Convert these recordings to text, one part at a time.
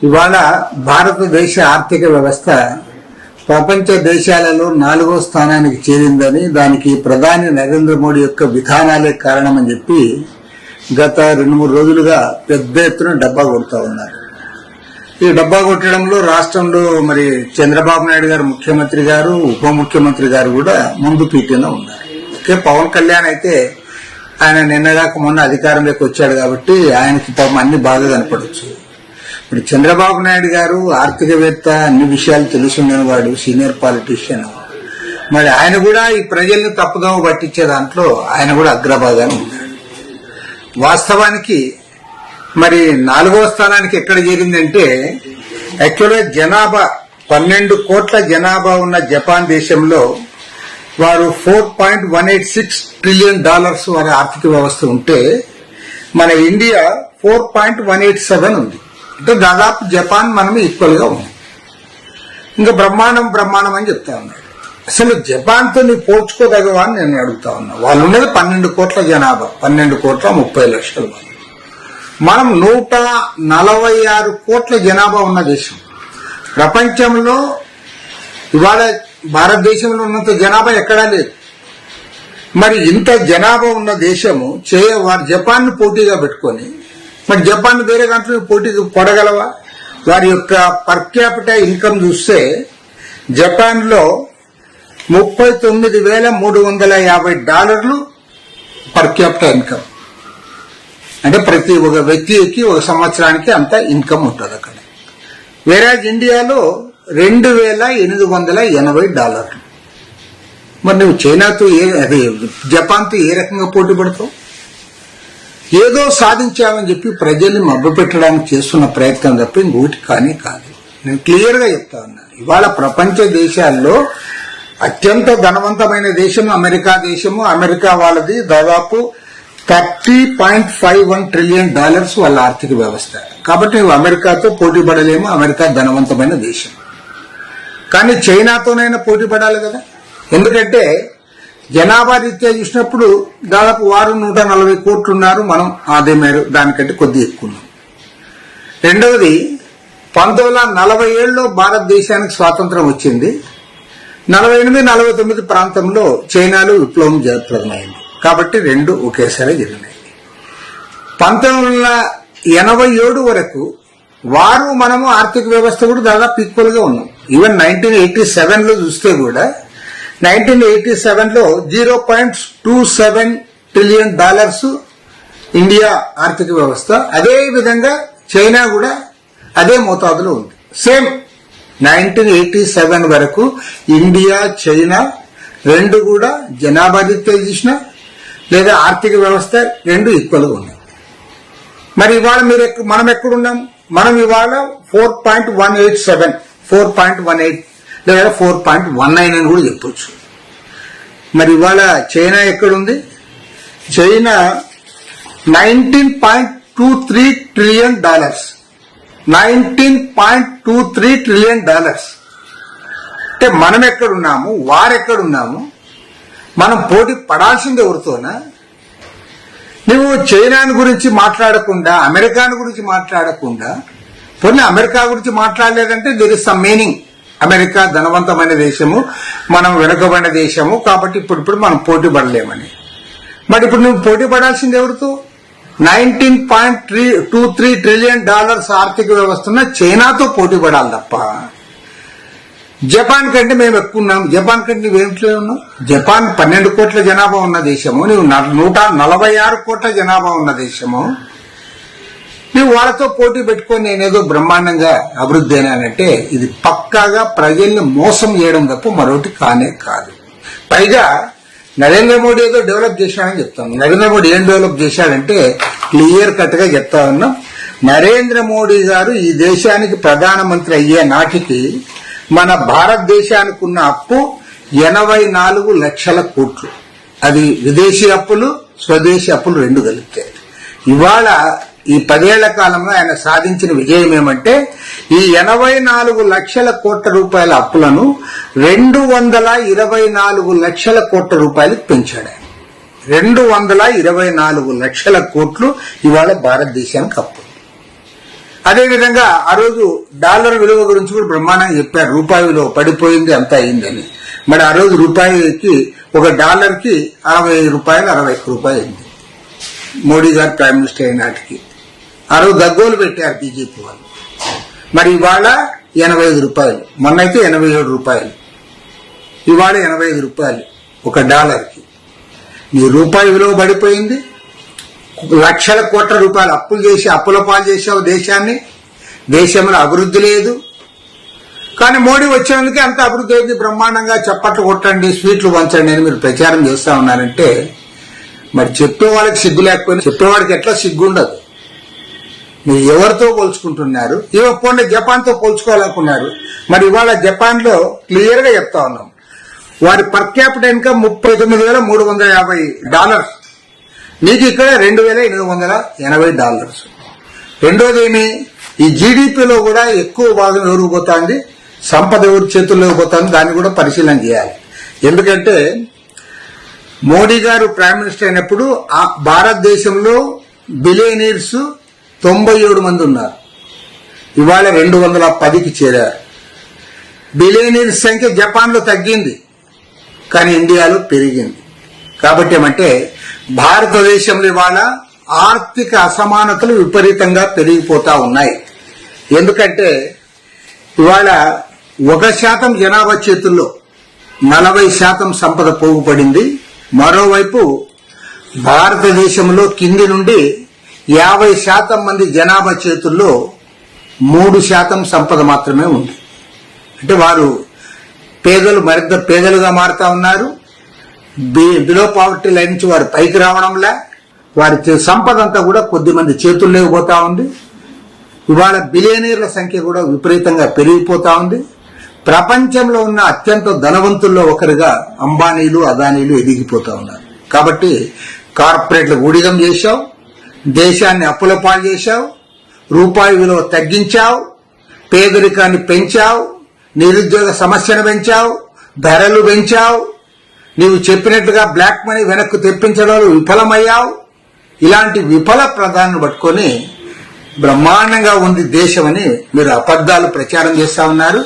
ఇవాళ భారతదేశ ఆర్థిక వ్యవస్థ ప్రపంచ దేశాలలో 4వ స్థానానికి చేరిందని, దానికి ప్రధాని నరేంద్ర మోడీ యొక్క విధానాలే కారణమని చెప్పి గత 2-3 రోజులుగా పెద్ద ఎత్తున డబ్బా కొడుతూ ఉన్నారు. ఈ డబ్బా కొట్టడంలో రాష్ట్రంలో మరి చంద్రబాబు నాయుడు గారు ముఖ్యమంత్రి గారు, ఉప ముఖ్యమంత్రి గారు కూడా ముందు పీఠంలో ఉన్నారు. పవన్ కళ్యాణ్ అయితే ఆయన నిన్నగాక మొన్న అధికారంలోకి వచ్చాడు కాబట్టి ఆయనకి పాపం అన్ని బాగా కనపడవచ్చు. ఇప్పుడు చంద్రబాబు నాయుడు గారు ఆర్థికవేత్త, అన్ని విషయాలు తెలుసుకునే వాడు, సీనియర్ పాలిటీషియన్. మరి ఆయన కూడా ఈ ప్రజల్ని తప్పుదోవ పట్టించే దాంట్లో ఆయన కూడా అగ్రభాగానే ఉన్నాడు. వాస్తవానికి మరి 4వ స్థానానికి ఎక్కడ చేరిందంటే, యాక్చువల్గా జనాభా 12 కోట్ల జనాభా ఉన్న జపాన్ దేశంలో వారు $4.186 ట్రిలియన్ వారి ఆర్థిక వ్యవస్థ ఉంటే, మన ఇండియా 4.187 ఉంది. అంటే దాదాపు జపాన్ మనం ఈక్వల్ గా ఉంది. ఇంకా బ్రహ్మాండం అని చెప్తా ఉన్నాడు. అసలు జపాన్ తో నీవు పోల్చుకోదగవా అని నేను అడుగుతా ఉన్నా. వాళ్ళు ఉన్నది 12 కోట్ల జనాభా, 12,30,00,000 మంది. మనం 146 కోట్ల జనాభా ఉన్న దేశం. ప్రపంచంలో ఇవాళ భారతదేశంలో ఉన్నంత జనాభా ఎక్కడా లేదు. మరి ఇంత జనాభా ఉన్న దేశము వారు జపాన్ ను పోటీగా పెట్టుకొని, మరి జపాన్ వేరే దాంట్లో పోటీకి పడగలవా? వారి యొక్క పర్ క్యాపిటల్ ఇన్కమ్ చూస్తే జపాన్ లో $39,350 పర్ క్యాపిటల్ ఇన్కమ్. అంటే ప్రతి ఒక వ్యక్తికి ఒక సంవత్సరానికి అంత ఇన్కమ్ ఉంటుంది అక్కడ. వేరే ఇండియాలో $2,880. మరి నువ్వు చైనాతో జపాన్తో ఏ రకంగా పోటీ పడతావు? ఏదో సాధించామని చెప్పి ప్రజల్ని మభ్యపెట్టడానికి చేస్తున్న ప్రయత్నం తప్ప ఇంకోటి కానీ కాదు. నేను క్లియర్ గా చెప్తా ఉన్నా. ఇవాళ ప్రపంచ దేశాల్లో అత్యంత ధనవంతమైన దేశం అమెరికా దేశము. అమెరికా వాళ్ళది దాదాపు $30.51 ట్రిలియన్ వాళ్ళ ఆర్థిక వ్యవస్థ. కాబట్టి నువ్వు అమెరికాతో పోటీ పడలేము. అమెరికా ధనవంతమైన దేశం. కానీ చైనాతోనైనా పోటీ పడాలి కదా. ఎందుకంటే జనాభా రీత్యా చూసినప్పుడు దాదాపు వారు 140 కోట్లు ఉన్నారు, మనం అదే మేర దానికంటే కొద్దిగా ఎక్కువ ఉన్నాం. రెండవది 1947లో భారతదేశానికి స్వాతంత్రం వచ్చింది. 48-49 ప్రాంతంలో చైనాలో విప్లవం జయప్రదమైంది. కాబట్టి రెండు ఒకేసారి జరిగినాయి. 1987 వరకు వారు మనము ఆర్థిక వ్యవస్థ కూడా దాదాపు ఈక్వల్ గా ఉన్నాం. ఈవెన్ 1987లో చూస్తే కూడా 1987లో $0.27 ట్రిలియన్ ఇండియా ఆర్థిక వ్యవస్థ. అదే విధంగా చైనా కూడా అదే మోతాదులో ఉంది. సేమ్ 1987 వరకు ఇండియా, చైనా రెండు కూడా జనాభా రీత్యా చూసినా లేదా ఆర్థిక వ్యవస్థ రెండు ఈక్వల్ గా ఉన్నాయి. మరి ఇవాళ మనం ఎక్కడున్నాం? మనం ఇవాళ 4.187, 4.18 లేదా 4.19 అని కూడా చెప్పొచ్చు. మరి ఇవాళ చైనా ఎక్కడుంది? China $19.23 trillion, $19.23 trillion. అంటే మనం ఎక్కడున్నాము, వారెక్కడున్నాము? మనం పోటీ పడాల్సింది ఎవరితోనా? నువ్వు చైనాని గురించి మాట్లాడకుండా, అమెరికాని గురించి మాట్లాడకుండా, పోనీ అమెరికా గురించి మాట్లాడలేదంటే there is some meaning. America ధనవంతమైన దేశము, మనం వెనుకబడిన దేశము, కాబట్టి ఇప్పుడు మనం పోటీ పడలేమని. మరి ఇప్పుడు నువ్వు పోటీ పడాల్సింది ఎవరితో? $19.23 ట్రిలియన్ ఆర్థిక వ్యవస్థ ఉన్న చైనాతో పోటీ పడాలి తప్ప జపాన్ కంటే మేము ఎక్కువ ఉన్నాం. జపాన్ కంటే నువ్వేంట్లో ఉన్నావు? జపాన్ 12 కోట్ల జనాభా ఉన్న దేశము, నువ్వు 146 కోట్ల జనాభా ఉన్న దేశము. నువ్వు వాళ్ళతో పోటీ పెట్టుకొని నేనేదో బ్రహ్మాండంగా అభివృద్ధి అయినానంటే ఇది పక్కాగా ప్రజల్ని మోసం చేయడం తప్ప మరొకటి కానే కాదు. పైగా నరేంద్ర మోడీ ఏదో డెవలప్ చేశాడని చెప్తాను. నరేంద్ర మోడీ ఏం డెవలప్ చేశాడంటే క్లియర్ కట్ గా చెప్తా ఉన్నాం. నరేంద్ర మోడీ గారు ఈ దేశానికి ప్రధానమంత్రి అయ్యే నాటికి మన భారతదేశానికి ఉన్న అప్పు 84 లక్షల కోట్లు. అది విదేశీ అప్పులు, స్వదేశీ అప్పులు రెండు కలిపితే. ఇవాళ ఈ 10 ఏళ్ల కాలంలో ఆయన సాధించిన విజయం ఏమంటే ఈ 84 లక్షల కోట్ల రూపాయల అప్పులను 224 లక్షల కోట్ల రూపాయలకు పెంచాడు. 224 లక్షల కోట్లు ఇవాళ భారతదేశానికి అప్పు. అదేవిధంగా ఆ రోజు డాలర్ విలువ గురించి కూడా బ్రహ్మాండంగా చెప్పారు. రూపాయి విలువ పడిపోయింది, అంత అయిందని. మరి ఆ రోజు రూపాయికి ఒక డాలర్కి 60 రూపాయలు 61 రూపాయలు అయింది. మోడీ గారు ప్రైమ్ మినిస్టర్ అయినాటికి ఆ రోజు గగ్గోలు పెట్టారు బీజేపీ వాళ్ళు. మరి ఇవాళ 85 రూపాయలు, మొన్నైతే 87 రూపాయలు, ఇవాళ 85 రూపాయలు ఒక డాలర్కి. నీ రూపాయి విలువ పడిపోయింది. లక్షల కోట్ల రూపాయలు అప్పులు చేసి అప్పుల పాలు చేసావు దేశాన్ని. దేశంలో అభివృద్ధి లేదు. కానీ మోడీ వచ్చినందుకే అంత అభివృద్ధి అయింది. బ్రహ్మాండంగా చప్పట్లు కొట్టండి, స్వీట్లు పంచండి అని మీరు ప్రచారం చేస్తా ఉన్నారంటే మరి చెప్పేవాళ్ళకి సిగ్గు లేకపోయినా చెప్పేవాడికి ఎట్లా సిగ్గు ఉండదు. మీరు ఎవరితో పోల్చుకుంటున్నారు? పోండి జపాన్తో పోల్చుకోవాలనుకున్నారు. మరి ఇవాళ జపాన్ లో క్లియర్ గా చెప్తా ఉన్నాం, వారి పర్ క్యాపిటల్ ఇన్కమ్ $39,350. నీకు ఇక్కడ $2,880. రెండోది ఏమి, ఈ జీడిపిలో కూడా ఎక్కువ భాగం ఎవరికి పోతుంది, సంపద ఎవరి చేతుల్లోకి పోతుంది, దాన్ని కూడా పరిశీలన చేయాలి. ఎందుకంటే మోడీ గారు ప్రైమ్ మినిస్టర్ అయినప్పుడు భారతదేశంలో బిలియనీర్స్ 97 మంది ఉన్నారు. ఇవాళ 210కి చేరారు. బిలియనీర్స్ సంఖ్య జపాన్ లో తగ్గింది, కానీ ఇండియాలో పెరిగింది. కాబట్టి ఏమంటే భారతదేశంలో ఇవాళ ఆర్థిక అసమానతలు విపరీతంగా పెరిగిపోతా ఉన్నాయి. ఎందుకంటే ఇవాళ 1% జనాభా చేతుల్లో 40% సంపద పోగుపడింది. మరోవైపు భారతదేశంలో కింది నుండి 50% మంది జనాభా చేతుల్లో 3% సంపద మాత్రమే ఉంది. అంటే వారు పేదలు మరింత పేదలుగా మారుతా ఉన్నారు. బిలో పావర్టీ లైన్ నుంచి వారు పైకి రావడంలా వారి సంపద అంతా కూడా కొద్ది మంది చేతుల్లోకి పోతా ఉంది. ఇవాళ బిలియనీర్ల సంఖ్య కూడా విపరీతంగా పెరిగిపోతా ఉంది. ప్రపంచంలో ఉన్న అత్యంత ధనవంతుల్లో ఒకరిగా అంబానీలు అదానీలు ఎదిగిపోతా ఉన్నారు. కాబట్టి కార్పొరేట్లకు ఊడిగం చేశావు, దేశాన్ని అప్పుల పాలు చేశావు, రూపాయి విలువ తగ్గించావు, పేదరికాన్ని పెంచావు, నిరుద్యోగ సమస్యను పెంచావు, ధరలు పెంచావు, నీవు చెప్పినట్టుగా బ్లాక్ మనీ వెనక్కు తెప్పించడంలో విఫలమయ్యావు. ఇలాంటి విఫల ప్రధాన్ని పట్టుకొని బ్రహ్మాండంగా ఉంది దేశమని మీరు అబద్దాలు ప్రచారం చేస్తా ఉన్నారు.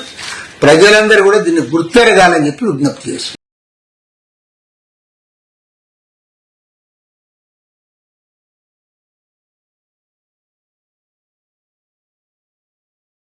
ప్రజలందరూ కూడా దీన్ని గుర్తెరగాలని చెప్పి విజ్ఞప్తి చేస్తున్నారు.